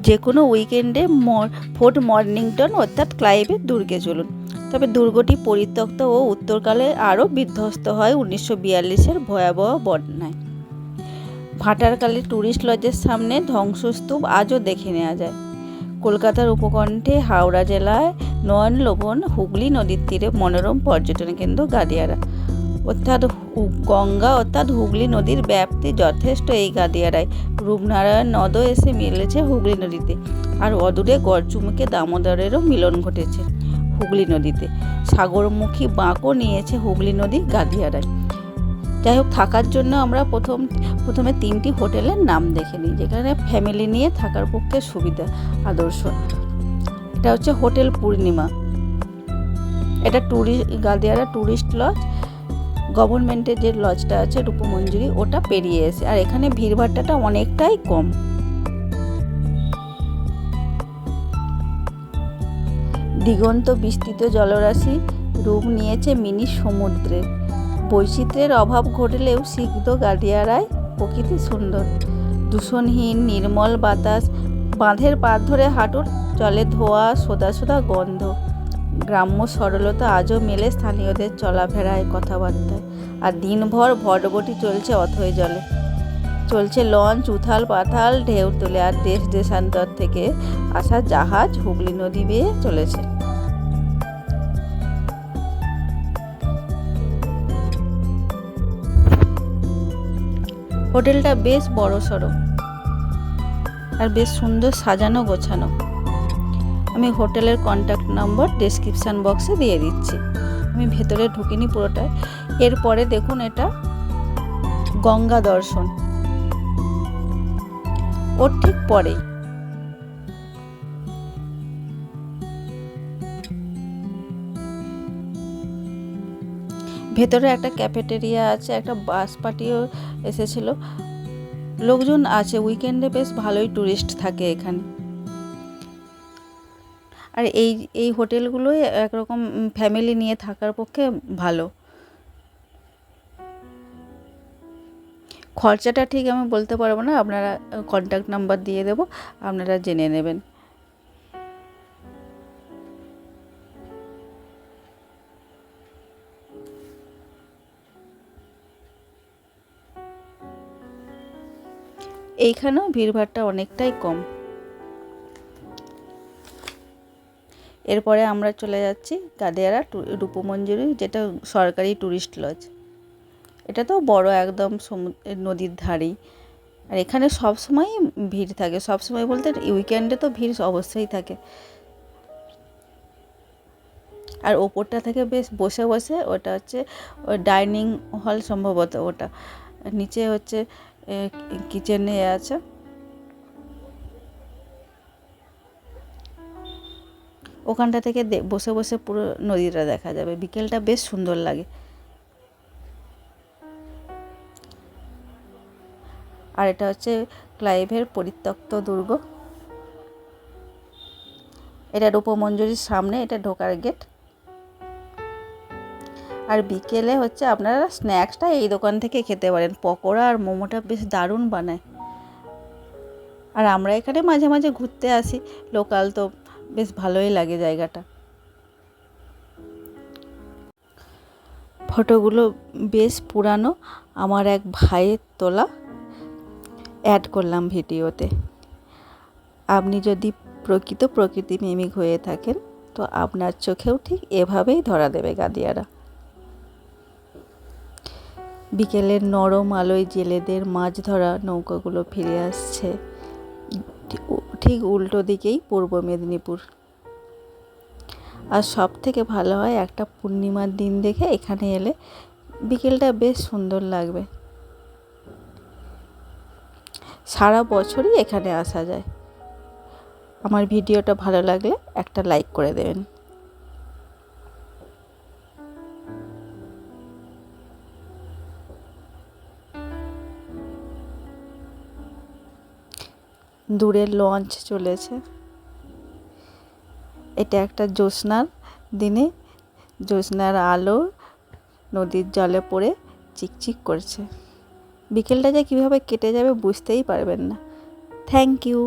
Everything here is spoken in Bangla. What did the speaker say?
যে কোনো উইকেন্ডে ফোর্ট মর্নিংটন অর্থাৎ ক্লাইভের দুর্গে চলুন। তবে দুর্গটি পরিত্যক্ত ও উত্তরকালে আরও বিধ্বস্ত হয় 1942-এর ভয়াবহ বন্যায়। ভাটারকালী ট্যুরিস্ট লজের সামনে ধ্বংসস্তূপ আজও দেখে নেওয়া যায়। কলকাতার উপকণ্ঠে হাওড়া জেলায় নয়নলোভন হুগলি নদীর তীরে মনোরম পর্যটন কেন্দ্র গাদিয়ারা অর্থাৎ গঙ্গা অর্থাৎ হুগলি নদীর ব্যাপ্তি যথেষ্ট এই গাদিয়ারায়। রূপনারায়ণ নদও এসে মিলেছে হুগলি নদীতে, আর অদূরে গড়চুমুকে দামোদরেরও মিলন ঘটেছে হুগলি নদীতে। সাগরমুখী বাঁকও নিয়েছে হুগলি নদী গাদিয়ারায়। যাই হোক, থাকার জন্য আমরা প্রথমে 3টি হোটেলের নাম দেখে নিই, যেখানে ফ্যামিলি নিয়ে থাকার পক্ষে সুবিধা আদর্শ। এটা হচ্ছে হোটেল পূর্ণিমা, এটা গাদিয়ারা ট্যুরিস্ট লজ। গভর্নমেন্টের যে লজটা আছে রূপমঞ্জুরি, ওটা পেরিয়ে এসে, আর এখানে ভিড়ভাট্টাটা অনেকটাই কম। দিগন্ত বিস্তৃত জলরাশি রূপ নিয়েছে মিনি সমুদ্রে। বৈচিত্র্যের অভাব ঘটলেও সিগ্ধ গাদিয়ারায় প্রকৃতি সুন্দর। দূষণহীন নির্মল বাতাস, বাঁধের পাড় ধরে হাঁটুর জলে ধোয়া সোদা সোদা গন্ধ। গ্রাম্য সরলতা আজও মেলে স্থানীয়দের চলাফেরায় কথাবার্তায়। আর দিনভর ভটভটি চলছে অথৈ জলে, চলছে লঞ্চ উথাল পাথাল ঢেউ তোলে, আর দেশ দেশান্তর থেকে আসা জাহাজ হুগলি নদী বেয়ে চলেছে। হোটেলটা বেশ বড়সড় আর বেশ সুন্দর সাজানো গোছানো। আমি হোটেলের কন্ট্যাক্ট নম্বর ডেসক্রিপশান বক্সে দিয়ে দিচ্ছি। আমি ভেতরে ঢুকিনি পুরোটাই। এরপরে দেখুন, এটা গঙ্গা দর্শন, ওর ঠিক পরে। ভেতরে একটা ক্যাফেটেরিয়া আছে, একটা বাস পার্টিও এসেছিল, লোকজন আছে। উইকেন্ডে বেশ ভালোই ট্যুরিস্ট থাকে এখানে। আর এই হোটেলগুলোই একরকম ফ্যামিলি নিয়ে থাকার পক্ষে ভালো। খরচাটা ঠিক আমি বলতে পারবো না, আপনারা কন্ট্যাক্ট নাম্বার দিয়ে দেবো, আপনারা জেনে নেবেন। এইখানেও ভিড়ভাট্টা অনেকটাই কম। এরপরে আমরা চলে যাচ্ছি গাদিয়ারা রূপমঞ্জুরি, যেটা সরকারি ট্যুরিস্ট লজ। এটা তো বড়, একদম নদীর ধারেই। আর এখানে সবসময় ভিড় থাকে, সবসময় বলতে উইকেন্ডে তো ভিড় অবশ্যই থাকে। আর ওপরটা থেকে বেশ বসে বসে, ওটা হচ্ছে ডাইনিং হল সম্ভবত, ওটা নিচে হচ্ছে কিচেনে আছে। ওখানটা থেকে বসে বসে পুরো নদীটা দেখা যাবে। বিকেলটা বেশ সুন্দর লাগে। আর এটা হচ্ছে ক্লাইভের পরিত্যক্ত দুর্গ। এটা রূপমঞ্জুরির সামনে, এটা ঢোকার গেট। আর বিকেলে হচ্ছে আপনারা স্ন্যাক্সটা এই দোকান থেকে খেতে পারেন। পকোড়া আর মোমোটা বেশ দারুণ বানায়। আর আমরা এখানে মাঝে মাঝে ঘুরতে আসি, লোকাল তো বেশ ভালোই লাগে জায়গাটা। ফটোগুলো বেশ পুরানো, আমার এক ভাইয়ের তোলা, অ্যাড করলাম ভিডিওতে। আপনি যদি প্রকৃত প্রকৃতিপ্রেমিক হয়ে থাকেন, তো আপনার চোখেও ঠিক এভাবেই ধরা দেবে গাদিয়ারা। বিকেলের নরম আলোয় জেলেদের মাছ ধরা নৌকাগুলো ফিরে আসছে। ঠিক উল্টো দিকেই পূর্ব মেদিনীপুর। আর সব থেকে ভালো হয় একটা পূর্ণিমার দিন দেখে এখানে এলে বিকেলটা বেশ সুন্দর লাগবে। সারা বছরই এখানে আসা যায়। আমার ভিডিওটা ভালো লাগলে একটা লাইক করে দেবেন। দূরে লঞ্চ চলেছে। এটা একটা জ্যোৎস্নার দিনে, জ্যোৎস্নার আলো নদীর জলে পড়ে চিকচিক করছে। বিকেলটা যে কীভাবে কেটে যাবে বুঝতেই পারবেন না। Thank you.